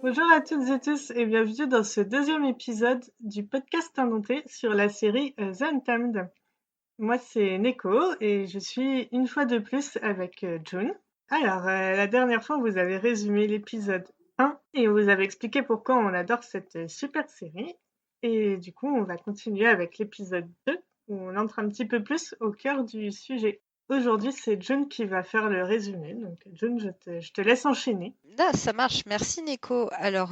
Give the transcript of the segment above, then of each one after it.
Bonjour à toutes et tous et bienvenue dans ce deuxième épisode du podcast inventé sur la série The Untamed. Moi c'est Neko et je suis une fois de plus avec June. Alors la dernière fois vous avez résumé l'épisode 1 et vous avez expliqué pourquoi on adore cette super série. Et du coup on va continuer avec l'épisode 2 où on entre un petit peu plus au cœur du sujet. Aujourd'hui c'est June qui va faire le résumé, donc June je te laisse enchaîner. Là, ça marche. Merci, Nico. Alors,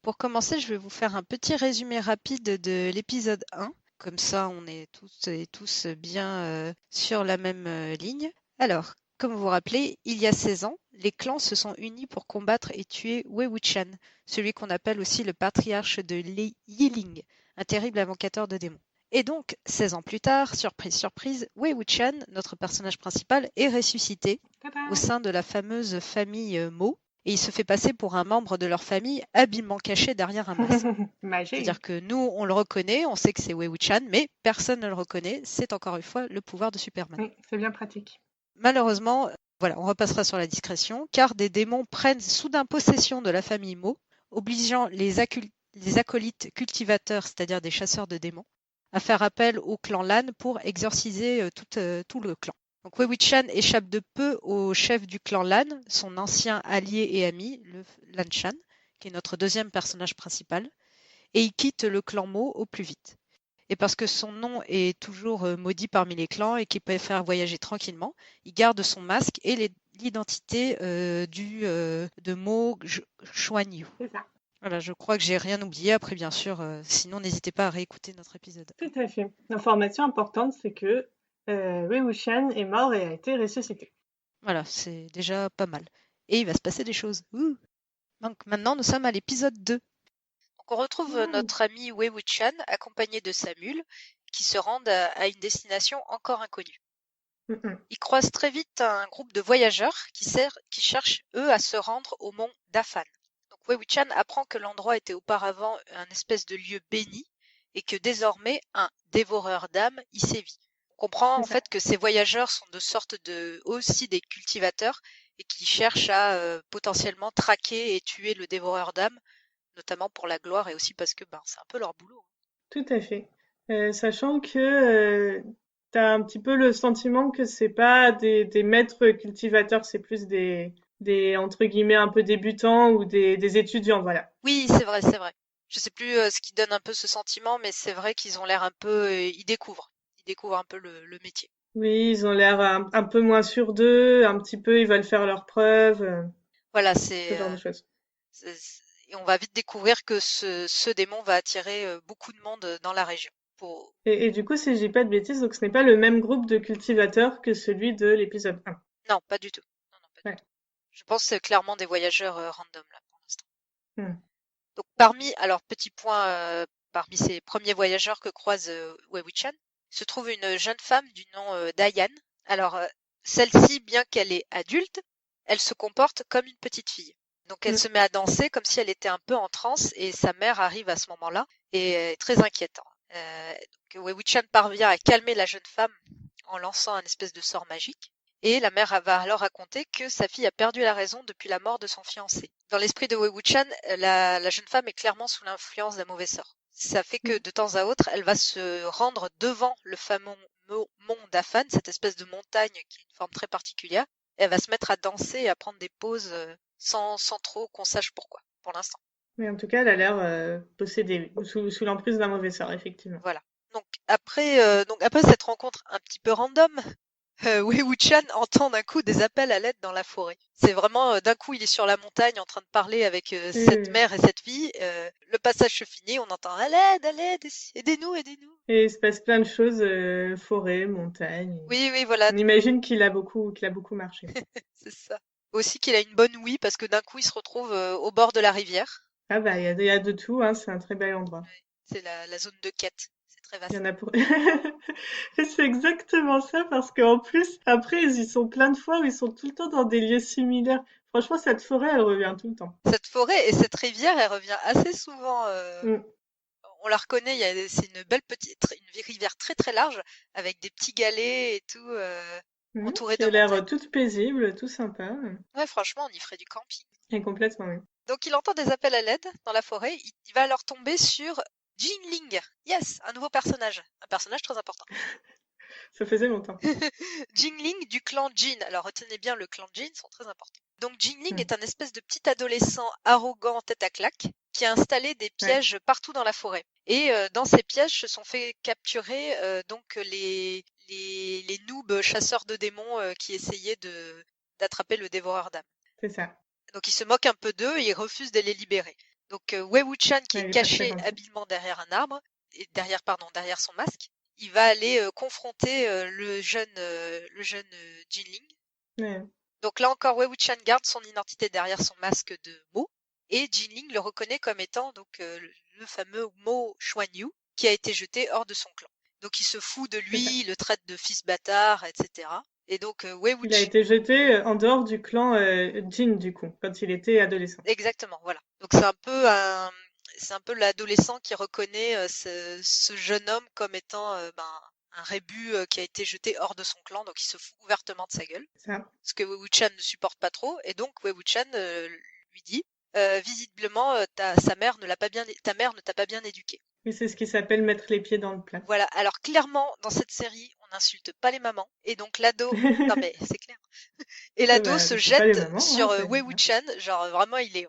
pour commencer, je vais vous faire un petit résumé rapide de l'épisode 1. Comme ça, on est tous et tous bien sur la même ligne. Alors, comme vous vous rappelez, il y a 16 ans, les clans se sont unis pour combattre et tuer Wei Wuxian, celui qu'on appelle aussi le patriarche de Yiling, un terrible invocateur de démons. Et donc, 16 ans plus tard, surprise, surprise, Wei Wuxian, notre personnage principal, est ressuscité au Tada. sein de la fameuse famille Mo, et il se fait passer pour un membre de leur famille habilement caché derrière un masque. Magie. C'est-à-dire que nous, on le reconnaît, on sait que c'est Wei Wuxian, mais personne ne le reconnaît. C'est encore une fois le pouvoir de Superman. Oui, c'est bien pratique. Malheureusement, voilà, on repassera sur la discrétion, car des démons prennent soudain possession de la famille Mo, obligeant les acolytes cultivateurs, c'est-à-dire des chasseurs de démons, à faire appel au clan Lan pour exorciser tout le clan. Donc Wei Wuxian échappe de peu au chef du clan Lan, son ancien allié et ami, le Lan Shan, qui est notre deuxième personnage principal, et il quitte le clan Mo au plus vite. Et parce que son nom est toujours maudit parmi les clans et qu'il préfère voyager tranquillement, il garde son masque et l'identité de Mo Xuanyu. C'est ça. Voilà, je crois que j'ai rien oublié. Après, bien sûr, sinon n'hésitez pas à réécouter notre épisode 1. Tout à fait. L'information importante, c'est que Wei Wuxian est mort et a été ressuscité. Voilà, c'est déjà pas mal. Et il va se passer des choses. Ouh. Donc maintenant, nous sommes à l'épisode 2. Donc, on retrouve Mmh. notre ami Wei Wuxian accompagné de sa mule qui se rendent à une destination encore inconnue. Mmh. Ils croisent très vite un groupe de voyageurs qui cherchent, eux, à se rendre au mont Dafan. Donc Wei Wuxian apprend que l'endroit était auparavant un espèce de lieu béni et que désormais un dévoreur d'âmes y sévit. On comprend C'est en ça. fait que ces voyageurs sont de sorte aussi des cultivateurs et qui cherchent à potentiellement traquer et tuer le dévoreur d'âmes, notamment pour la gloire et aussi parce que c'est un peu leur boulot. Tout à fait. Sachant que tu as un petit peu le sentiment que c'est pas des maîtres cultivateurs, c'est plus des entre guillemets un peu débutants ou des étudiants, voilà. Oui, c'est vrai, c'est vrai. Je sais plus ce qui donne un peu ce sentiment, mais c'est vrai qu'ils ont l'air un peu, ils découvrent. Ils découvrent un peu le métier. Oui, ils ont l'air un peu moins sûrs d'eux, un petit peu, ils veulent faire leurs preuves, Voilà, ce genre de choses. et on va vite découvrir que ce démon va attirer beaucoup de monde dans la région. Pour... Et du coup, si je dis pas de bêtises, donc ce n'est pas le même groupe de cultivateurs que celui de l'épisode 1. Non, pas du tout. Non, non, pas du Ouais. tout. Je pense que c'est clairement des voyageurs random là pour l'instant. Hmm. Donc alors petit point, parmi ces premiers voyageurs que croise Wei Wuxian, se trouve une jeune femme du nom d'Ayan. Alors, celle-ci, bien qu'elle est adulte, elle se comporte comme une petite fille. Donc, elle Hmm. se met à danser comme si elle était un peu en transe et sa mère arrive à ce moment-là et est très inquiète. Donc, Wei Wuxian parvient à calmer la jeune femme en lançant un espèce de sort magique. Et la mère va alors raconter que sa fille a perdu la raison depuis la mort de son fiancé. Dans l'esprit de Wei Wuxian, la jeune femme est clairement sous l'influence d'un mauvais sort. Ça fait que de temps à autre, elle va se rendre devant le fameux mont Dafan, cette espèce de montagne qui a une forme très particulière, et elle va se mettre à danser et à prendre des pauses sans trop qu'on sache pourquoi, pour l'instant. Mais en tout cas, elle a l'air possédée, ou sous l'emprise d'un mauvais sort, effectivement. Voilà. Donc après cette rencontre un petit peu random, Wei Wuxian entend d'un coup des appels à l'aide dans la forêt. C'est vraiment d'un coup il est sur la montagne en train de parler avec Oui, cette oui. mère et cette fille. Le passage se finit, on entend à l'aide, aidez-nous, aidez-nous. Et il se passe plein de choses, forêt, montagne. Oui, oui, voilà, On imagine qu'il a beaucoup marché. c'est ça. Aussi qu'il a une bonne ouïe parce que d'un coup il se retrouve au bord de la rivière. Ah bah, il y a de tout, hein, c'est un très bel endroit. Ouais. C'est la zone de quête. C'est très Il y vaste. en a pour et c'est exactement ça parce qu'en plus, après, ils y sont plein de fois où ils sont tout le temps dans des lieux similaires. Franchement, cette forêt, elle revient tout le temps. Cette forêt et cette rivière, elle revient assez souvent. Mmh. On la reconnaît, c'est une belle une rivière très très large avec des petits galets et tout, Mmh. entourés Qui de a l'air, montagnes. toute paisible, tout sympa, Ouais, franchement, on y ferait du camping. et complètement, oui. Donc il entend des appels à l'aide dans la forêt. Il va alors tomber sur Jinling. Yes, un nouveau personnage. Un personnage très important. Ça faisait longtemps. Jinling du clan Jin. Alors retenez bien, le clan Jin sont très importants. Donc Jinling Mm. est un espèce de petit adolescent arrogant tête à claque qui a installé des Ouais, pièges partout dans la forêt. Et dans ces pièges se sont fait capturer donc les noobs chasseurs de démons qui essayaient d'attraper le dévoreur d'âmes. c'est ça. Donc il se moque un peu d'eux et il refuse de les libérer. Donc Wei Wuxian, qui Ouais, est il est pas très caché gentil. habilement derrière un arbre, et derrière son masque, il va aller confronter le jeune Jinling. Ouais. Donc là encore, Wei Wuxian garde son identité derrière son masque de Mo, et Jinling le reconnaît comme étant donc le fameux Mo Xuanyu, qui a été jeté hors de son clan. Donc il se fout de C'est ça. lui, il le traite de fils bâtard, etc. Et donc Wei Il a Wuxian, été jeté en dehors du clan Jin, du coup, quand il était adolescent. exactement, voilà. Donc c'est un peu l'adolescent qui reconnaît ce jeune homme comme étant un rébut qui a été jeté hors de son clan, donc il se fout ouvertement de sa gueule. Ça. Ce que Wei Wuxian ne supporte pas trop, et donc Wei Wuxian lui dit visiblement ta mère ne t'a pas bien éduqué. Et c'est ce qui s'appelle mettre les pieds dans le plat. Voilà, alors clairement dans cette série, on n'insulte pas les mamans, et donc l'ado, non mais c'est clair, et Ouais, l'ado bah, se c'est pas les jette mamans, hein, sur c'est... Wei Wuxian, genre vraiment il est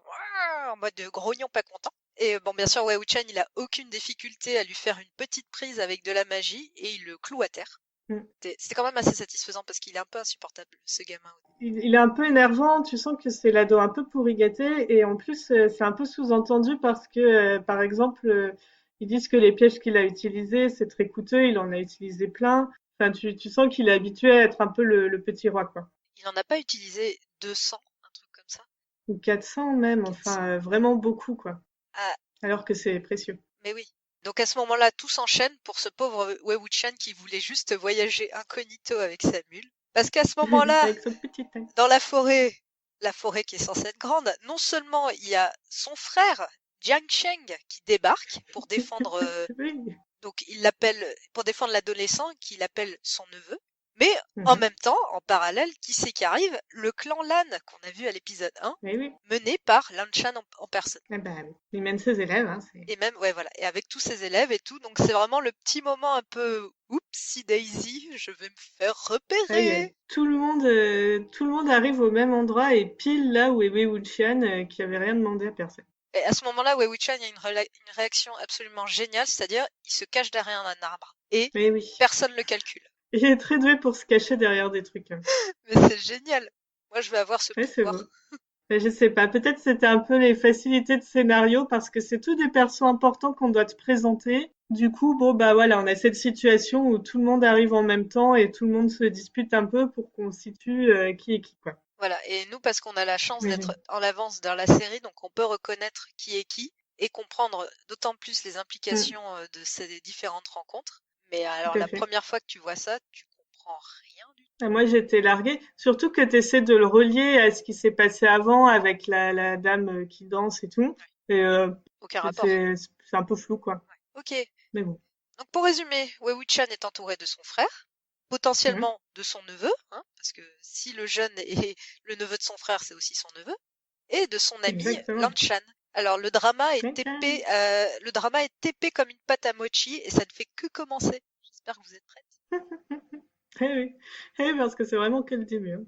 en mode grognon pas content. Et bon, bien sûr, Wei Wuxian, il a aucune difficulté à lui faire une petite prise avec de la magie et il le cloue à terre. Mm. C'était quand même assez satisfaisant parce qu'il est un peu insupportable, ce gamin. Il est un peu énervant, tu sens que c'est l'ado un peu pourri gâté, et en plus, c'est un peu sous-entendu parce que, par exemple, ils disent que les pièges qu'il a utilisés, c'est très coûteux, il en a utilisé plein. Enfin, tu sens qu'il est habitué à être un peu le petit roi, quoi. Il n'en a pas utilisé 200, un truc comme ça. Ou 400 même, 400. enfin, vraiment beaucoup, quoi. Ah, Alors que c'est précieux. mais oui. Donc à ce moment-là, tout s'enchaîne pour ce pauvre Wei Wuxian qui voulait juste voyager incognito avec sa mule. Parce qu'à ce moment-là, Avec son petit teint. dans la forêt qui est censée être grande, non seulement il y a son frère, Jiang Sheng, qui débarque pour défendre, Oui. donc il l'appelle, pour défendre l'adolescent qu'il appelle son neveu, mais en Mhm. même temps, en parallèle, qui c'est qui arrive? Le clan Lan, qu'on a vu à l'épisode 1, Mais oui. mené par Lan Shan en personne. Ah bah, il mène ses élèves, hein, c'est... Et même, ouais, voilà, et avec tous ses élèves et tout, donc c'est vraiment le petit moment un peu oupsie daisy, je vais me faire Ah, repérer. tout le monde arrive au même endroit et pile là où est Wei Wuxian, qui avait rien demandé à personne. Et à ce moment-là, Wei Wuxian, il y a une réaction absolument géniale, c'est-à-dire il se cache derrière un arbre et Mais oui. personne ne le calcule. Il est très doué pour se cacher derrière des trucs, hein. Mais c'est génial. Moi, je vais avoir ce Ouais, c'est beau. pouvoir. Mais je sais pas, peut-être c'était un peu les facilités de scénario parce que c'est tous des persos importants qu'on doit te présenter. Du coup, bon, bah voilà, on a cette situation où tout le monde arrive en même temps et tout le monde se dispute un peu pour qu'on situe qui est qui, quoi. Voilà, et nous, parce qu'on a la chance Mais d'être en avance dans la série, donc on peut reconnaître qui est qui et comprendre d'autant plus les mm, implications de ces différentes rencontres. Mais alors, tout à la fait. première fois que tu vois ça, tu comprends rien du tout. Ah, moi, j'étais larguée. Surtout que tu essaies de le relier à ce qui s'est passé avant avec la dame qui danse et tout. Et Aucun c'est rapport. c'est- c'est un peu flou, quoi. Ok, Mais bon. donc pour résumer, Wei Wuxian est entouré de son frère, Mm, potentiellement de son neveu, hein, parce que si le jeune est le neveu de son frère, c'est aussi son neveu, et de son ami Lan exactement. Shan. Alors Tiens. le drama est épais comme une pâte à mochi et ça ne fait que commencer. J'espère que vous êtes prêtes. Eh oui. Eh, parce que c'est vraiment que le début, hein.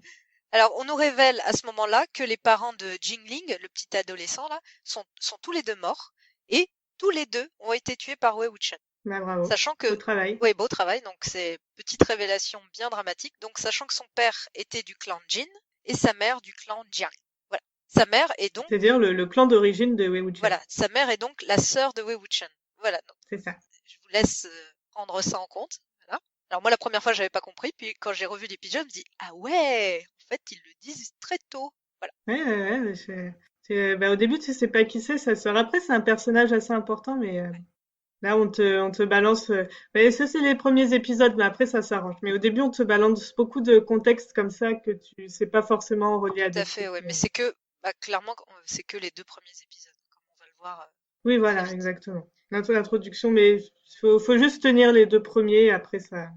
Alors on nous révèle à ce moment-là que les parents de Jingling, le petit adolescent là, sont tous les deux morts et tous les deux ont été tués par Wei Wuxian. Bah, bravo. Sachant Beau que, travail. oui, beau travail, donc c'est petite révélation bien dramatique. Donc sachant que son père était du clan Jin et sa mère du clan Jiang. Voilà. Sa mère est donc, C'est-à-dire le clan d'origine de Wei Wuxian. sa mère est donc la sœur de Wei Wuxian. Voilà. Donc, C'est ça. je vous laisse prendre ça en compte. Voilà. Alors moi la première fois j'avais pas compris, puis quand j'ai revu l'épisode, je me dis ah ouais, en fait ils le disent très tôt. Voilà. Ouais, ouais, ouais. Bah, au début, tu sais pas qui c'est, sa sœur. Après, c'est un personnage assez important, mais là, on te balance. Ouais, ça, c'est les premiers épisodes, mais après, ça s'arrange. Mais au début, on te balance beaucoup de contextes comme ça que tu sais pas forcément relier à Tout à des fait, trucs. ouais. Mais c'est que clairement c'est que les deux premiers épisodes, comme on va le voir Oui, très voilà, vite. exactement. L'introduction, mais faut juste tenir les deux premiers. Après, Après,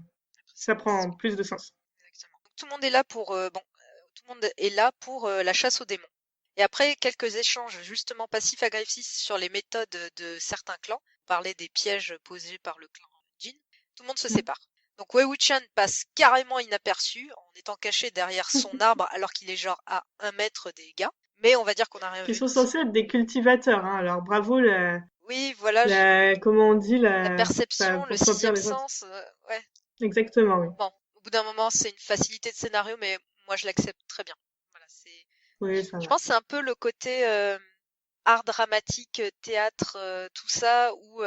ça prend plus de sens. exactement. Donc, tout le monde est là pour la chasse aux démons. Et après quelques échanges justement passifs-agressifs sur les méthodes de certains clans, on parlait des pièges posés par le clan Jin, tout le monde se sépare. Donc Wei Wuxian passe carrément inaperçu en étant caché derrière son arbre alors qu'il est genre à 1 mètre des gars. Mais on va dire qu'on n'a rien Qui vu. sont censés être des cultivateurs, hein. Alors bravo Oui, voilà, comment on dit la perception, le pour sentir sixième les autres. sens, ouais. Exactement, oui. Bon, au bout d'un moment, c'est une facilité de scénario, mais moi je l'accepte très bien. Voilà, Oui, ça je va. pense que c'est un peu le côté art dramatique, théâtre, tout ça, où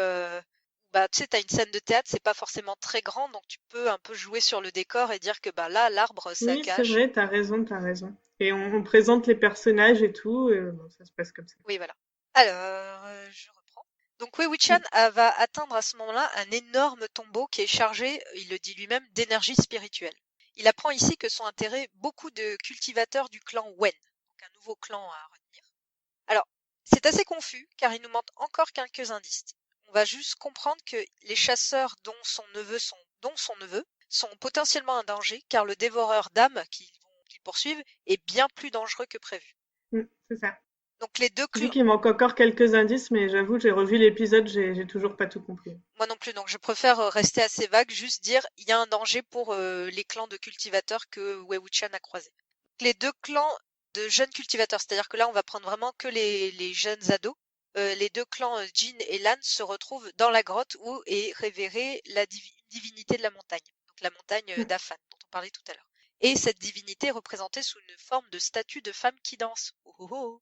bah, tu sais, t'as une scène de théâtre, c'est pas forcément très grand, donc tu peux un peu jouer sur le décor et dire que bah là, l'arbre, ça Oui, c'est cache. vrai, t'as raison, t'as raison. Et on présente les personnages et tout, et bon, ça se passe comme ça. Oui, voilà. Alors, je reprends. Donc Wei Wuxian va atteindre à ce moment-là un énorme tombeau qui est chargé, il le dit lui-même, d'énergie spirituelle. Il apprend ici que sont intéressés beaucoup de cultivateurs du clan Wen, donc un nouveau clan à retenir. Alors, c'est assez confus car il nous manque encore quelques indices. On va juste comprendre que les chasseurs dont son neveu sont potentiellement un danger car le dévoreur d'âmes qu'ils poursuivent est bien plus dangereux que prévu. C'est ça. Donc les deux Je dis clans, qu'il manque encore quelques indices, mais j'avoue, j'ai revu l'épisode, j'ai toujours pas tout compris. moi non plus, donc je préfère rester assez vague, juste dire il y a un danger pour les clans de cultivateurs que Wei Wuxian a croisés. Les deux clans de jeunes cultivateurs, c'est-à-dire que là on va prendre vraiment que les jeunes ados. Les deux clans Jin et Lan se retrouvent dans la grotte où est révérée la divinité de la montagne, donc la montagne d'Afan dont on parlait tout à l'heure. Et cette divinité est représentée sous une forme de statue de femme qui danse. Oh, oh, oh.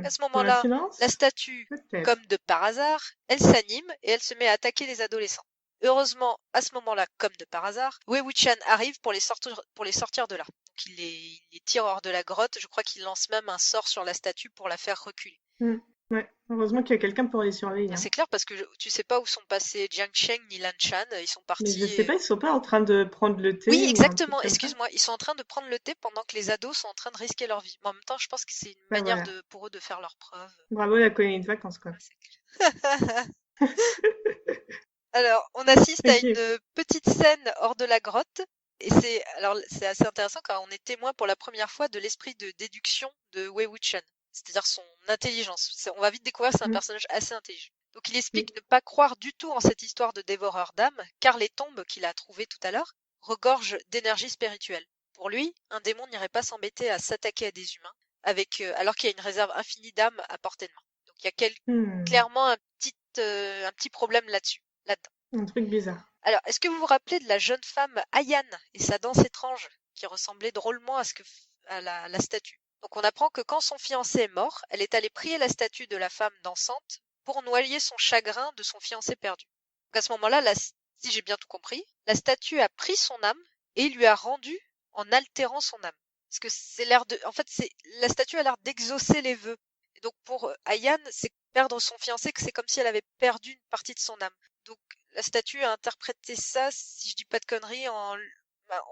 À ce moment-là, la Coïncidence? statue, Peut-être. comme de par hasard, elle s'anime et elle se met à attaquer les adolescents. Heureusement, à ce moment-là, comme de par hasard, Wei Wuxian arrive pour les sortir de là. Donc il les tire hors de la grotte. Je crois qu'il lance même un sort sur la statue pour la faire reculer. Ouais, heureusement qu'il y a quelqu'un pour les surveiller, hein. C'est clair parce que tu sais pas où sont passés Jiang Sheng ni Lan Shan. Ils sont Mais je partis. sais pas, ils sont pas en train de prendre le Oui, thé ou un truc exactement. comme ça? Excuse-moi. Ils sont en train de prendre le thé pendant que les ados sont en train de risquer leur vie. Mais en même temps, je pense que c'est une Bah manière voilà. pour eux de faire leurs preuves. Bravo la colonie de vacances, quoi. Alors, on assiste à Ok. une petite scène hors de la grotte. Et c'est assez intéressant car on est témoin pour la première fois de l'esprit de déduction de Wei Wuxian, c'est-à-dire son intelligence. On va vite découvrir que c'est un Mm, personnage assez intelligent. Donc il oui. explique ne pas croire du tout en cette histoire de dévoreur d'âmes, car les tombes qu'il a trouvées tout à l'heure regorgent d'énergie spirituelle. Pour lui, un démon n'irait pas s'embêter à s'attaquer à des humains, alors qu'il y a une réserve infinie d'âmes à portée de main. Donc il y a Hmm, clairement un petit problème là-dedans. un truc bizarre. Alors, est-ce que vous vous rappelez de la jeune femme Ayane et sa danse étrange qui ressemblait drôlement à la statue? Donc on apprend que quand son fiancé est mort, elle est allée prier la statue de la femme dansante pour noyer son chagrin de son fiancé perdu. Donc à ce moment-là, si j'ai bien tout compris, la statue a pris son âme et lui a rendu en altérant son âme. Parce que en fait, la statue a l'air d'exaucer les vœux. Et donc pour Ayane, c'est perdre son fiancé, que c'est comme si elle avait perdu une partie de son âme. Donc la statue a interprété ça, si je dis pas de conneries, en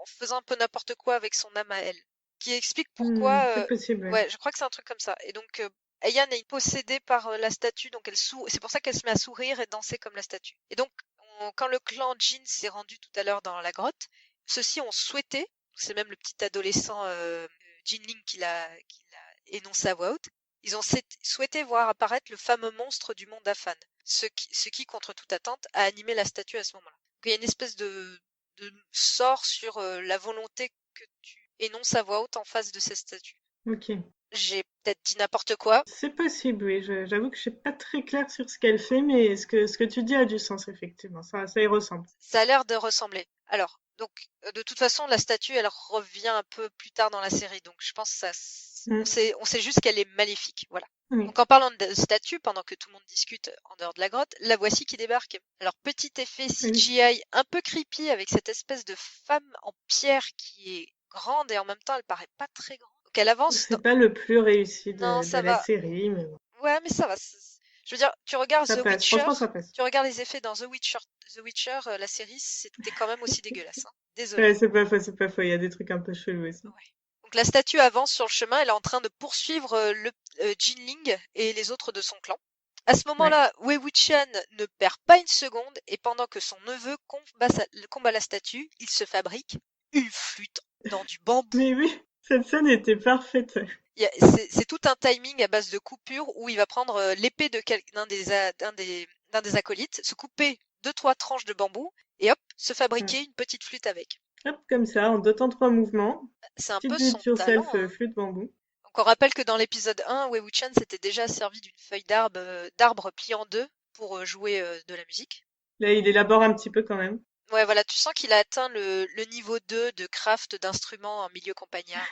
faisant un peu n'importe quoi avec son âme à elle. Qui explique pourquoi. C'est possible, ouais. Ouais, je crois que c'est un truc comme ça. Et donc, Ayan est possédée par la statue, donc c'est pour ça qu'elle se met à sourire et danser comme la statue. Et donc, quand le clan Jin s'est rendu tout à l'heure dans la grotte, ceux-ci ont souhaité, c'est même le petit adolescent Jinling qui l'a énoncé à voix haute, ils ont souhaité voir apparaître le fameux monstre du monde Afan, ce qui, contre toute attente, a animé la statue à ce moment-là. Donc, il y a une espèce de sort sur la volonté que tu énonces à voix haute en face de cette statue. Ok. J'ai peut-être dit n'importe quoi. C'est possible, oui. J'avoue que je suis pas très claire sur ce qu'elle fait, mais ce que tu dis a du sens, effectivement. Ça y ressemble. Ça a l'air de ressembler. Alors, donc, de toute façon, la statue, elle revient un peu plus tard dans la série. Donc, je pense que Mm, on sait juste qu'elle est maléfique. Voilà. oui. Donc, en parlant de statue, pendant que tout le monde discute en dehors de la grotte, la voici qui débarque. Alors, petit effet Oui. CGI un peu creepy avec cette espèce de femme en pierre qui est grande et en même temps, elle paraît pas très grande. Donc, elle avance C'est pas le plus réussi Non, de ça la va. série, mais bon. Ouais, mais ça va. Je veux dire, tu regardes Ça The passe. Witcher, Franchement, ça passe. tu regardes les effets dans The Witcher, la série, c'était quand même aussi dégueulasse, hein. Désolée. Ouais, c'est pas faux, c'est pas faux. Il y a des trucs un peu chelous aussi. Ouais. Donc la statue avance sur le chemin, elle est en train de poursuivre le Jinling et les autres de son clan. À ce Ouais. moment-là, Wei Wuxian ne perd pas une seconde et pendant que son neveu combat la statue, il se fabrique une flûte dans du bambou. Mais oui, cette scène était parfaite. C'est tout un timing à base de coupures où il va prendre l'épée d'un des acolytes, se couper 2-3 tranches de bambou et hop, se fabriquer une petite flûte avec. Hop, comme ça, en 2 temps 3 mouvements. C'est un Petite peu do it son talent, yourself hein. flûte bambou. Donc on rappelle que dans l'épisode 1, Wei Wuxian s'était déjà servi d'une feuille d'arbre pliée en deux pour jouer de la musique. Là, il élabore un petit peu quand même. Ouais, voilà, tu sens qu'il a atteint le niveau 2 de craft d'instruments en milieu campagnard.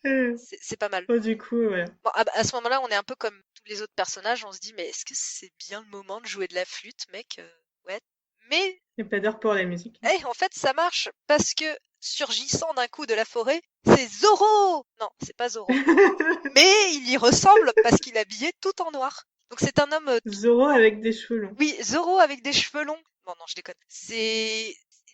C'est pas mal. Du coup, voilà. Bon, à ce moment-là, on est un peu comme tous les autres personnages, on se dit, mais est-ce que c'est bien le moment de jouer de la flûte, mec? Ouais. Mais, Il n'y a pas d'heure pour la musique. en fait, ça marche parce que, surgissant d'un coup de la forêt, c'est Zoro! Non, c'est pas Zoro. Mais il y ressemble parce qu'il est habillé tout en noir. Donc c'est un homme... Zoro avec des cheveux longs. Oui, Zoro avec des cheveux longs. Bon, non, je déconne.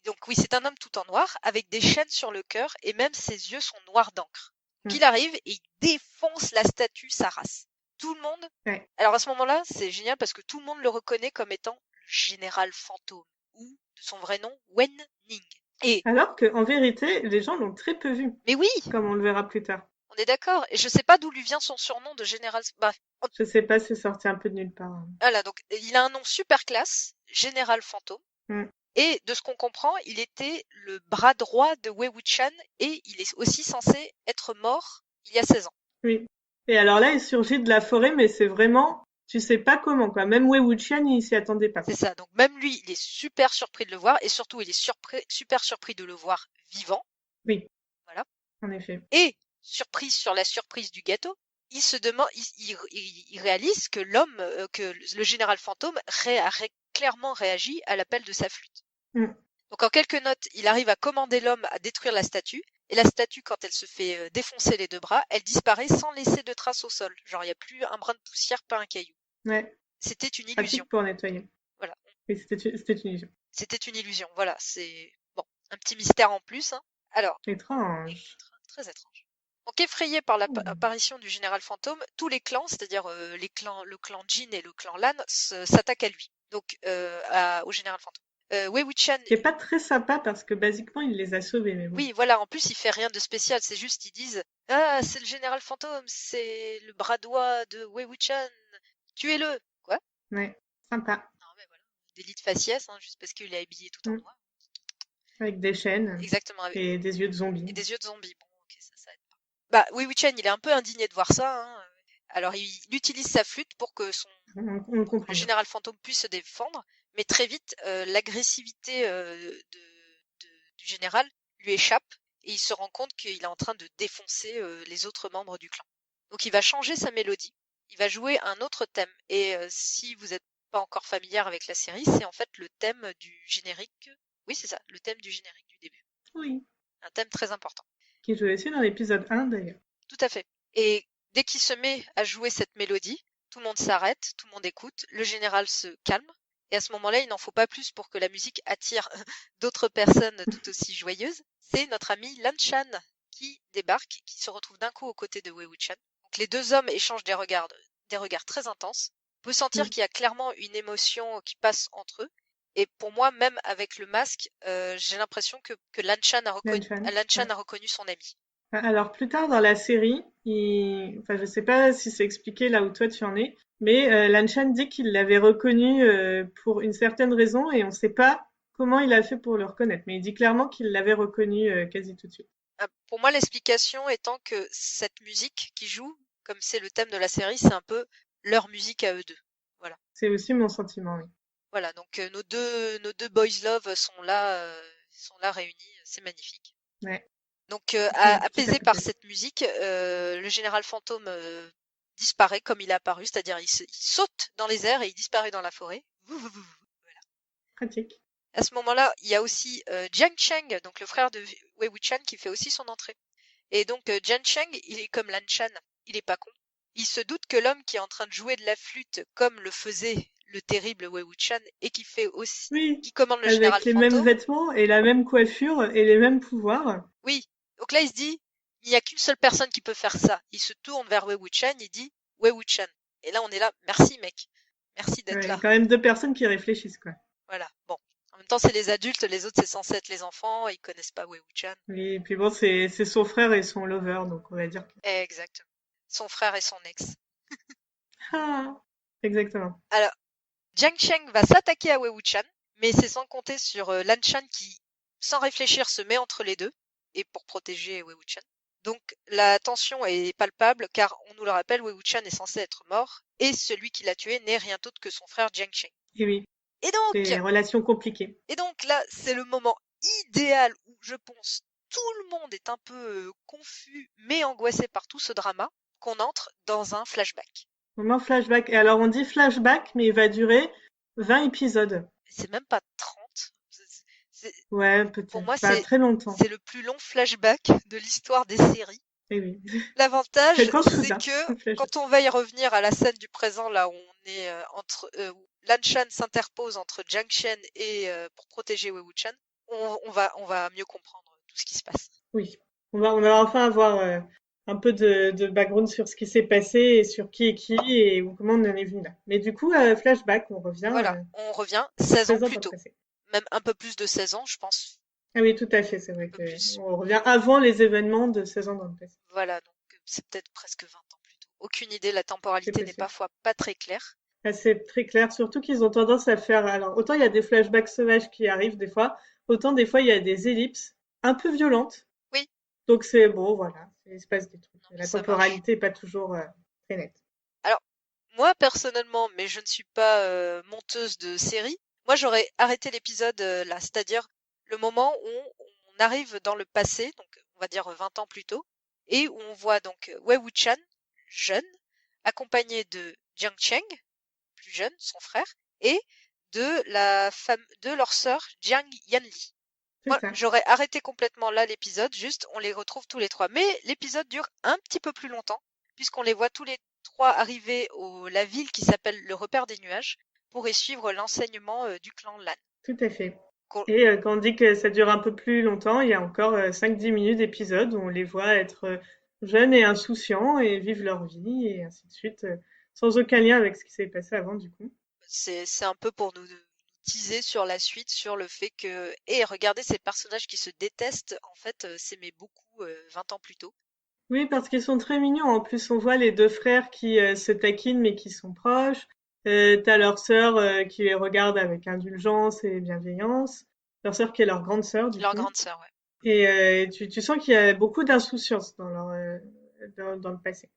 Donc oui, c'est un homme tout en noir, avec des chaînes sur le cœur, et même ses yeux sont noirs d'encre. Donc il arrive et il défonce la statue, sa race. Tout le monde... Ouais. Alors à ce moment-là, c'est génial parce que tout le monde le reconnaît comme étant le général fantôme, ou de son vrai nom, Wen Ning. Et... Alors qu'en vérité, les gens l'ont très peu vu. Mais oui! Comme on le verra plus tard. On est d'accord. Et je sais pas d'où lui vient son surnom de général... Bref. Je sais pas, c'est sorti un peu de nulle part. Voilà, donc il a un nom super classe, général fantôme. Mm. Et de ce qu'on comprend, il était le bras droit de Wei Wuxian et il est aussi censé être mort il y a 16 ans. Oui. Et alors là, il surgit de la forêt, mais c'est vraiment, tu sais pas comment, quoi. Même Wei Wuxian, il s'y attendait pas. C'est ça. Donc même lui, il est super surpris de le voir et surtout, il est super surpris de le voir vivant. Oui. Voilà. En effet. Et surprise sur la surprise du gâteau, il se demande, il réalise que que le général fantôme a clairement réagi à l'appel de sa flûte. Mm. Donc en quelques notes, il arrive à commander l'homme à détruire la statue, et la statue, quand elle se fait défoncer les deux bras, elle disparaît sans laisser de traces au sol. Genre, il n'y a plus un brin de poussière, pas un caillou. Ouais. C'était une illusion. Pratique pour nettoyer. Voilà. Oui, c'était une illusion. C'était une illusion, voilà. C'est bon, un petit mystère en plus. Hein. Alors, étrange. Très étrange. Donc effrayé par l'apparition du général fantôme, tous les clans, c'est-à-dire le clan Jin et le clan Lan, s'attaquent à lui. Donc au général fantôme. Wei Wuxian... Qui est pas très sympa parce que basiquement il les a sauvés, mais bon. Oui, voilà, en plus il fait rien de spécial, c'est juste ils disent « Ah, c'est le général fantôme, c'est le bras droit de Wei Wuxian, tuez-le !» Quoi? Ouais, sympa. Non mais voilà, délit de faciès, hein, juste parce qu'il est habillé tout en noir. Avec des chaînes. Exactement. Et des yeux de zombie. Et des yeux de zombie, bon, ok, ça aide pas. Bah, Wei Wuxian, il est un peu indigné de voir ça, hein. Alors il utilise sa flûte pour que le général fantôme puisse se défendre, mais très vite, l'agressivité du général lui échappe et il se rend compte qu'il est en train de défoncer les autres membres du clan. Donc il va changer sa mélodie, il va jouer un autre thème. Et si vous n'êtes pas encore familière avec la série, c'est en fait le thème du générique. Oui, c'est ça, le thème du générique du début. Oui. Un thème très important. Qui jouait aussi dans l'épisode 1 d'ailleurs. Tout à fait. Et dès qu'il se met à jouer cette mélodie, tout le monde s'arrête, tout le monde écoute, le général se calme. Et à ce moment-là, il n'en faut pas plus pour que la musique attire d'autres personnes tout aussi joyeuses. C'est notre ami Lan Shan qui débarque, qui se retrouve d'un coup aux côtés de Wei Wuxian. Donc les deux hommes échangent des regards très intenses. On peut sentir qu'il y a clairement une émotion qui passe entre eux. Et pour moi, même avec le masque, j'ai l'impression que Lan Shan a reconnu son ami. Alors plus tard dans la série, enfin je sais pas si c'est expliqué là où toi tu en es, mais Lan Shan dit qu'il l'avait reconnu pour une certaine raison et on sait pas comment il a fait pour le reconnaître, mais il dit clairement qu'il l'avait reconnu quasi tout de suite. Pour moi, l'explication étant que cette musique qui joue, comme c'est le thème de la série, c'est un peu leur musique à eux deux. Voilà. C'est aussi mon sentiment, oui. Voilà, donc nos deux boys love sont là réunis, c'est magnifique. Ouais. Donc apaisé par cette musique, le général fantôme disparaît comme il est apparu, c'est-à-dire il saute dans les airs et il disparaît dans la forêt. Voilà. Pratique. À ce moment-là, il y a aussi Jiang Cheng, donc le frère de Wei Wuxian, qui fait aussi son entrée. Et donc Jiang Cheng, il est comme Lan Shan, il est pas con. Il se doute que l'homme qui est en train de jouer de la flûte comme le faisait le terrible Wei Wuxian et qui fait aussi, qui commande le général fantôme. Avec les mêmes vêtements et la même coiffure et les mêmes pouvoirs. Oui. Donc là, il se dit, il n'y a qu'une seule personne qui peut faire ça. Il se tourne vers Wei Wuxian, il dit Wei Wuxian. Et là, on est là, merci mec, merci d'être là. Il y a quand même deux personnes qui réfléchissent, quoi. Voilà. Bon, En même temps, c'est les adultes, les autres, c'est censé être les enfants, ils connaissent pas Wei-Wuxian. Oui, et puis bon, c'est son frère et son lover, donc on va dire. Exactement. Son frère et son ex. Ah, exactement. Alors, Jiang Cheng va s'attaquer à Wei Wuxian, mais c'est sans compter sur Lan Shan qui, sans réfléchir, se met entre les deux, et pour protéger Wei Wuxian. Donc la tension est palpable, car on nous le rappelle, Wei Wuxian est censé être mort, et celui qui l'a tué n'est rien d'autre que son frère Jiang Cheng. Et oui, Et c'est donc, relation compliquée. et donc là, c'est le moment idéal où je pense tout le monde est un peu confus, mais angoissé par tout ce drama, qu'on entre dans un flashback. Moment flashback. Et alors on dit flashback, mais il va durer 20 épisodes. C'est même pas 30. Ouais, Pour peut-être. moi, Pas très longtemps. c'est le plus long flashback de l'histoire des séries. Et oui. L'avantage, Quand c'est soudain. que Flashback. quand on va y revenir à la scène du présent, là où on est où Lan Shan s'interpose entre Jiang Shen et pour protéger Wei Wuxian, on va mieux comprendre tout ce qui se passe. Oui. On va enfin avoir un peu de background sur ce qui s'est passé et sur qui est qui et comment on en est venu là. Mais du coup, flashback, on revient Voilà, on revient au 16 ans présent plus dans le tôt, passé. même un peu plus de 16 ans, je pense, Ah oui, tout à fait, c'est un vrai peu que plus. on revient avant les événements de 16 ans dans le passé. Voilà, donc c'est peut-être presque 20 ans plus tôt. Aucune idée, la C'est temporalité n'est possible. parfois pas très claire. Ah, c'est très clair, surtout qu'ils ont tendance à faire. Alors, autant il y a des flashbacks sauvages qui arrivent des fois, autant des fois il y a des ellipses un peu violentes. Oui, Donc c'est bon, voilà, il se passe des trucs. non mais La ça marche. temporalité est pas toujours très nette. Alors, moi personnellement, mais je ne suis pas monteuse de série, moi j'aurais arrêté l'épisode là, c'est-à-dire le moment où on arrive dans le passé, donc on va dire 20 ans plus tôt, et où on voit donc Wei Wuxian, jeune, accompagné de Jiang Cheng, plus jeune, son frère, et de la femme de leur sœur Jiang Yanli. C'est Moi, ça. j'aurais arrêté complètement là l'épisode, juste on les retrouve tous les trois. Mais l'épisode dure un petit peu plus longtemps, puisqu'on les voit tous les trois arriver à la ville qui s'appelle le repère des nuages, pour y suivre l'enseignement du clan Lan. Tout à fait. Qu'on- Et quand on dit que ça dure un peu plus longtemps, il y a encore 5-10 minutes d'épisode où on les voit être jeunes et insouciants et vivre leur vie et ainsi de suite, sans aucun lien avec ce qui s'est passé avant du coup. C'est un peu pour nous teaser sur la suite, sur le fait que, et regardez ces personnages qui se détestent, en fait, s'aimaient beaucoup 20 ans plus tôt. Oui, parce qu'ils sont très mignons. En plus, on voit les deux frères qui se taquinent mais qui sont proches. T'as leur sœur qui les regarde avec indulgence et bienveillance. Leur sœur qui est leur grande sœur du Leur coup. grande sœur, ouais. Et tu sens qu'il y a beaucoup d'insouciance dans le passé.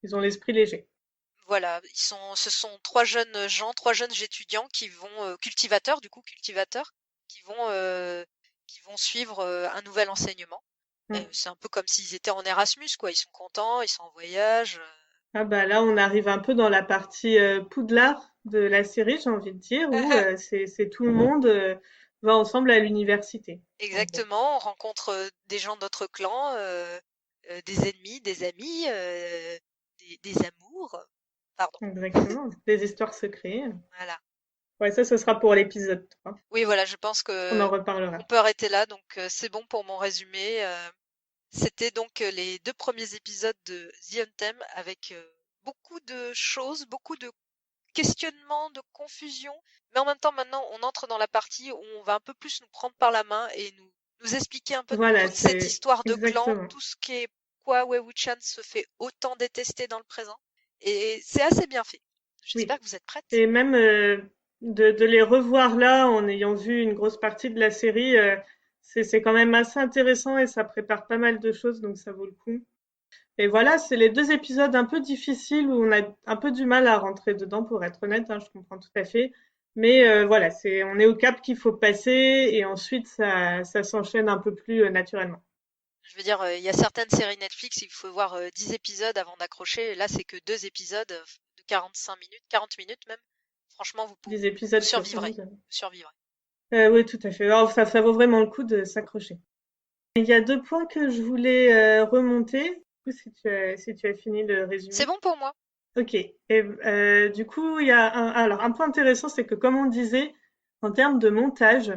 Ils ont l'esprit léger. Voilà, ce sont trois jeunes gens, trois jeunes étudiants qui vont cultivateurs, qui vont suivre un nouvel enseignement. Mm. C'est un peu comme s'ils étaient en Erasmus, quoi. Ils sont contents, ils sont en voyage. Ah bah là, on arrive un peu dans la partie Poudlard de la série, j'ai envie de dire, où c'est tout le monde va ensemble à l'université, en gros. Exactement, on rencontre des gens d'autres clans, des ennemis, des amis, des amours. Pardon, Exactement. Des histoires secrètes. voilà. Ouais, ça, ce sera pour l'épisode 3. Oui, voilà, je pense On en que on reparlera. peut arrêter là, donc c'est bon pour mon résumé. C'était donc les deux premiers épisodes de The Anthem avec beaucoup de choses, beaucoup de questionnements, de confusion, mais en même temps maintenant on entre dans la partie où on va un peu plus nous prendre par la main et nous expliquer un peu Voilà, toute cette c'est histoire de clan, exactement. tout ce qui est pourquoi Wei Wuxian se fait autant détester dans le présent. Et c'est assez bien fait. J'espère Oui. que vous êtes prêtes. Et même de les revoir là, en ayant vu une grosse partie de la série, c'est quand même assez intéressant et ça prépare pas mal de choses, donc ça vaut le coup. Et voilà, c'est les deux épisodes un peu difficiles où on a un peu du mal à rentrer dedans, pour être honnête, hein, je comprends tout à fait. Mais voilà, on est au cap qu'il faut passer et ensuite ça s'enchaîne un peu plus naturellement. Je veux dire, il y a certaines séries Netflix, il faut voir 10 épisodes avant d'accrocher. Là, c'est que deux épisodes de 45 minutes, 40 minutes même. Franchement, Des vous épisodes sur survivrez. 112. Vous survivrez. Oui, tout à fait. Alors, ça vaut vraiment le coup de s'accrocher. Il y a deux points que je voulais remonter, du coup, si tu as fini le C'est résumé. bon pour moi. Ok. Et du coup, il y a alors un point intéressant, c'est que comme on disait, en termes de montage,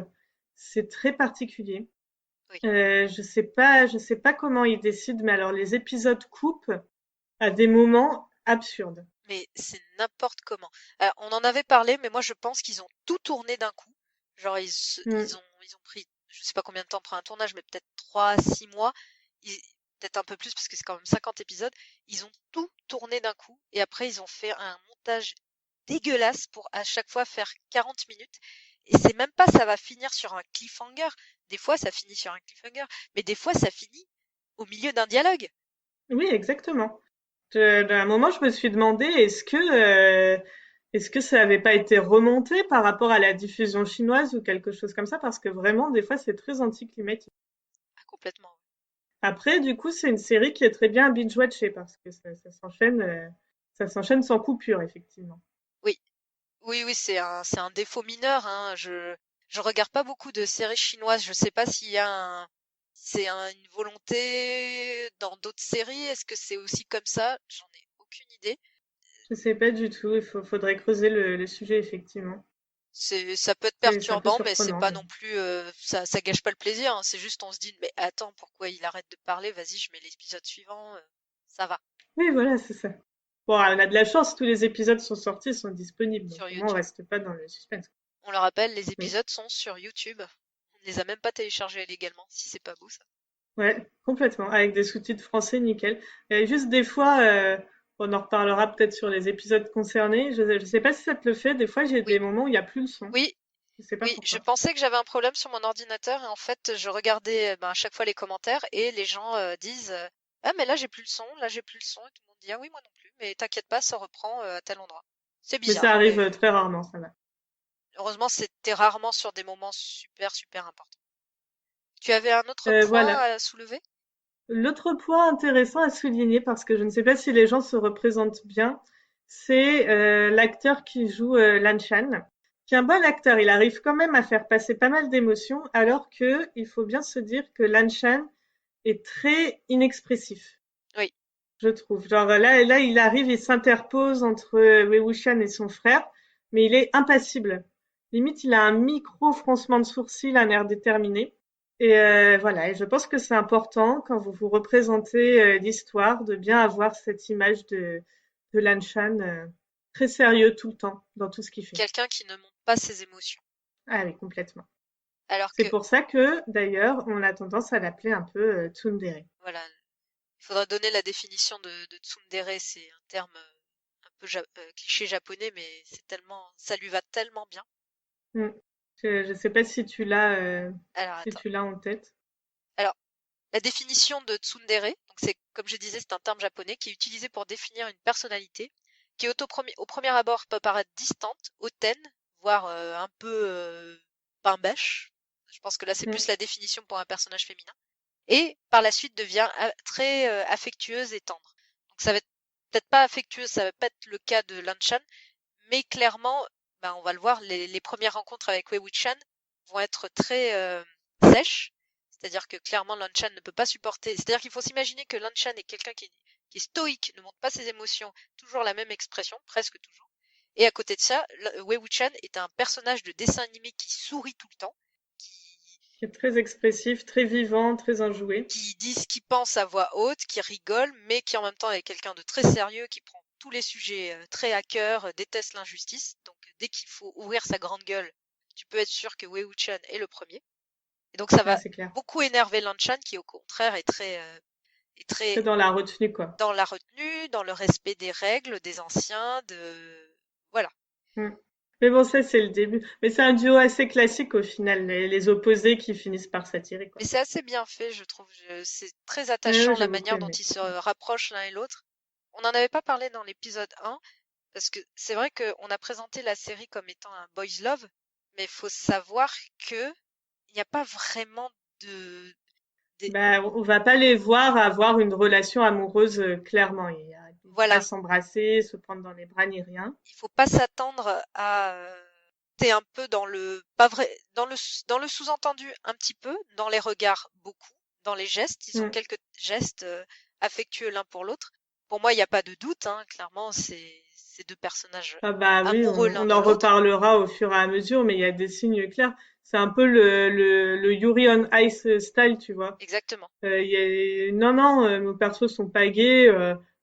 c'est très particulier. Oui. Je sais pas comment ils décident, mais alors les épisodes coupent à des moments absurdes. Mais c'est n'importe comment. On en avait parlé, mais moi je pense qu'ils ont tout tourné d'un coup. Genre, Mm. ils ont pris, je sais pas combien de temps pour un tournage, mais peut-être 3 à 6 mois, ils- peut-être un peu plus parce que c'est quand même 50 épisodes. Ils ont tout tourné d'un coup et après ils ont fait un montage dégueulasse pour à chaque fois faire 40 minutes. Et c'est même pas ça va finir sur un cliffhanger. Des fois ça finit sur un cliffhanger, mais des fois ça finit au milieu d'un dialogue. Oui, exactement. À un moment, je me suis demandé, est-ce que ça n'avait pas été remonté par rapport à la diffusion chinoise ou quelque chose comme ça? Parce que vraiment, des fois, c'est très anticlimatique. Ah, complètement. Après, du coup, c'est une série qui est très bien à binge-watcher parce que ça s'enchaîne sans coupure, effectivement. Oui, oui, c'est un défaut mineur, hein. Je regarde pas beaucoup de séries chinoises. Je sais pas s'il y a une volonté dans d'autres séries. Est-ce que c'est aussi comme ça? J'en ai aucune idée. Je sais pas du tout, faudrait creuser le sujet, effectivement. Ça peut être C'est un peu perturbant, mais c'est surprenant, pas mais non plus, ça gâche pas le plaisir, hein. C'est juste, on se dit, mais attends, pourquoi il arrête de parler? Vas-y, je mets l'épisode suivant, ça va. oui, voilà, c'est ça. Bon, on a de la chance, tous les épisodes sont sortis, sont disponibles, donc Sur au moins on YouTube. reste pas dans le suspense. On le rappelle, les Mais épisodes sont sur YouTube. On ne les a même pas téléchargés illégalement, si c'est pas beau ça. ouais, complètement, avec des sous-titres français, nickel. Il y a juste des fois, on en reparlera peut-être sur les épisodes concernés. Je sais pas si ça te le fait. Des fois, j'ai Oui, des moments où il y a plus le son. oui, Je sais pas oui, je pourquoi. pensais que j'avais un problème sur mon ordinateur et en fait, je regardais ben, à chaque fois les commentaires et les gens disent ah mais là j'ai plus le son, là j'ai plus le son et tout le monde dit ah oui moi non plus, mais t'inquiète pas, ça reprend à tel endroit. C'est Mais ça bizarre, arrive mais très rarement, ça va. heureusement c'était rarement sur des moments super importants. Tu avais un autre point Voilà. à soulever? L'autre point intéressant à souligner, parce que je ne sais pas si les gens se représentent bien, c'est l'acteur qui joue Lan Shan, qui est un bon acteur. Il arrive quand même à faire passer pas mal d'émotions, alors que il faut bien se dire que Lan Shan est très inexpressif, Oui, je trouve. Genre là, il arrive, il s'interpose entre Wei Wuxian et son frère, mais il est impassible. Limite, il a un micro froncement de sourcil, un air déterminé. Et voilà, et je pense que c'est important quand vous vous représentez l'histoire de bien avoir cette image de Lan Shan très sérieux tout le temps dans tout ce qu'il fait. quelqu'un qui ne montre pas ses émotions. Ah oui, complètement. Alors C'est que pour ça que d'ailleurs on a tendance à l'appeler un peu tsundere. voilà, il faudra donner la définition de tsundere, c'est un terme un peu cliché japonais, mais c'est tellement, ça lui va tellement bien. Mm. Je sais pas Alors si attends. tu l'as en tête. Alors, la définition de tsundere, donc c'est, comme je disais, c'est un terme japonais qui est utilisé pour définir une personnalité qui au premier abord peut paraître distante, hautaine, voire un peu pain bêche. Je pense que là c'est Mm. plus la définition pour un personnage féminin. Et par la suite devient très affectueuse et tendre. Donc ça va être peut-être pas affectueuse, ça va pas être le cas de Lanchan, mais clairement, ben, on va le voir, les premières rencontres avec Wei Wuxian vont être très sèches. C'est-à-dire que clairement, Lanchan ne peut pas supporter. C'est-à-dire qu'il faut s'imaginer que Lanchan est quelqu'un qui est stoïque, ne montre pas ses émotions, toujours la même expression, presque toujours. Et à côté de ça, Wei Wuxian est un personnage de dessin animé qui sourit tout le temps, qui, Qui est très expressif, très vivant, très enjoué. qui dit ce qu'il pense à voix haute, qui rigole, mais qui en même temps est quelqu'un de très sérieux, qui prend tous les sujets très à cœur, déteste l'injustice. Donc dès qu'il faut ouvrir sa grande gueule, tu peux être sûr que Wei Wuxian est le premier. Et donc ça Ah, va c'est clair. beaucoup énerver Lanchan, qui au contraire est Très très dans la retenue, quoi. dans la retenue, dans le respect des règles, des anciens, de voilà. Mm. Mais bon, ça, c'est le début. Mais c'est un duo assez classique au final, les opposés qui finissent par s'attirer, quoi. Mais c'est assez bien fait, je trouve. C'est très Ouais, ouais, attachant j'ai la beaucoup manière dont aimé. ils se Mm. rapprochent l'un et l'autre. On n'en avait pas parlé dans l'épisode 1, parce que c'est vrai qu'on a présenté la série comme étant un boys love, mais il faut savoir que il n'y a pas vraiment de, des- Bah, on va pas les voir avoir une relation amoureuse clairement. Ils vont pas voilà, s'embrasser, se prendre dans les bras ni rien. il faut pas s'attendre à t'es un peu dans le pas vrai dans le sous-entendu un petit peu, dans les regards beaucoup, dans les gestes, ils ont Mm. quelques gestes affectueux l'un pour l'autre. Pour moi, il n'y a pas de doute, hein, clairement, c'est deux personnages Ah bah oui, amoureux l'un on de en l'autre. reparlera au fur et à mesure, mais il y a des signes clairs. C'est un peu le Yuri on Ice style, tu vois. Exactement. Non, non, nos persos sont pas gays,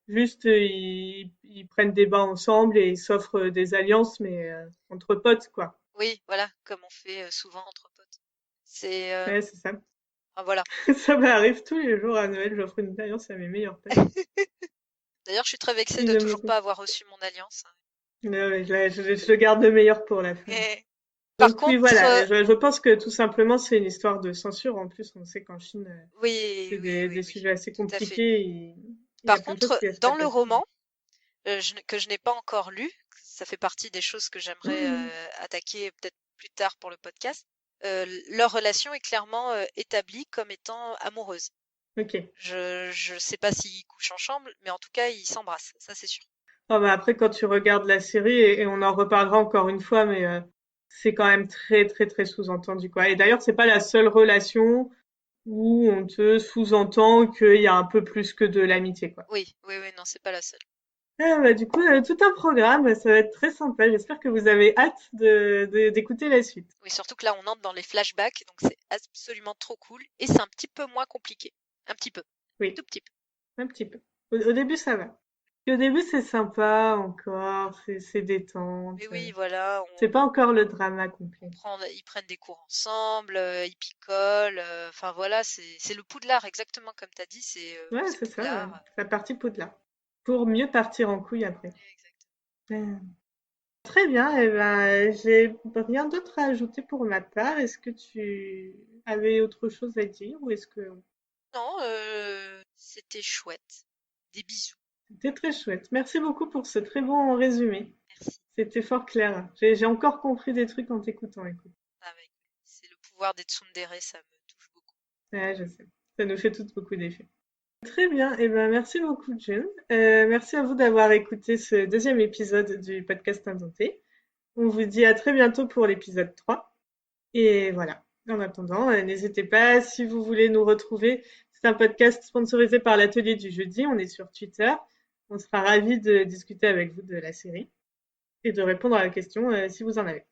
juste ils prennent des bains ensemble et ils s'offrent des alliances, mais entre potes, quoi. Oui, voilà, comme on fait souvent entre potes. C'est Ouais, c'est ça. enfin, voilà. Ça m'arrive tous les jours à Noël, j'offre une alliance à mes meilleurs potes. D'ailleurs, je suis très vexée de Ils aiment toujours beaucoup. pas avoir reçu mon alliance. Ouais, ouais, je garde le meilleur pour la fin. Et par Donc oui, contre, voilà, je pense que tout simplement c'est une histoire de censure. En plus, on sait qu'en Chine, oui, c'est oui, oui, des oui, sujets assez tout à fait. compliqués. Et il y a Par plein de choses contre, qui laissent pas dans le passer. roman, que je n'ai pas encore lu, ça fait partie des choses que j'aimerais Mmh. attaquer peut-être plus tard pour le podcast. Leur relation est clairement établie comme étant amoureuse. Ok. Je sais pas s'ils couchent ensemble, mais en tout cas, ils s'embrassent, ça c'est sûr. Ah bah après, quand tu regardes la série, et on en reparlera encore une fois, mais c'est quand même très très très sous-entendu quoi. Et d'ailleurs, c'est pas la seule relation où on te sous-entend qu'il y a un peu plus que de l'amitié quoi. Oui, oui, oui, non, c'est pas la seule. Ah bah, du coup, tout un programme, ça va être très sympa. J'espère que vous avez hâte d'écouter la suite. Oui, surtout que là, on entre dans les flashbacks, donc c'est absolument trop cool. Et c'est un petit peu moins compliqué. Un petit peu. Oui, Tout petit peu. un petit peu. Au début, ça va. Au début, c'est sympa encore, c'est détente. Mais oui, voilà, C'est pas encore le drama complet. ils prennent des cours ensemble, ils picolent. Enfin voilà, c'est le Poudlard, exactement comme tu as dit, Ouais, c'est c'est ça, Poudlard. la partie Poudlard. Pour mieux partir en couille après. Exactement. Euh, Très bien, et ben, j'ai rien d'autre à ajouter pour ma part. Est-ce que tu avais autre chose à dire ou est-ce que Non, c'était chouette. Des bisous. c'était très chouette? Merci beaucoup pour ce très bon résumé. Merci. C'était fort clair. J'ai encore compris des trucs en t'écoutant, écoute. Ah, ouais. C'est le pouvoir des tsundere, ça me touche beaucoup. Ouais, je sais. Ça nous fait toutes beaucoup d'effets. Très bien, et ben merci beaucoup, June. Merci à vous d'avoir écouté ce deuxième épisode du podcast Indenté. On vous dit à très bientôt pour l'épisode 3. Et voilà. En attendant, n'hésitez pas, si vous voulez nous retrouver, c'est un podcast sponsorisé par l'Atelier du Jeudi. On est sur Twitter. On sera ravis de discuter avec vous de la série et de répondre à la question si vous en avez.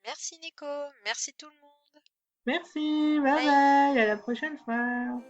Merci Nico, merci tout le monde. Merci, bye Bye. bye, à la prochaine fois.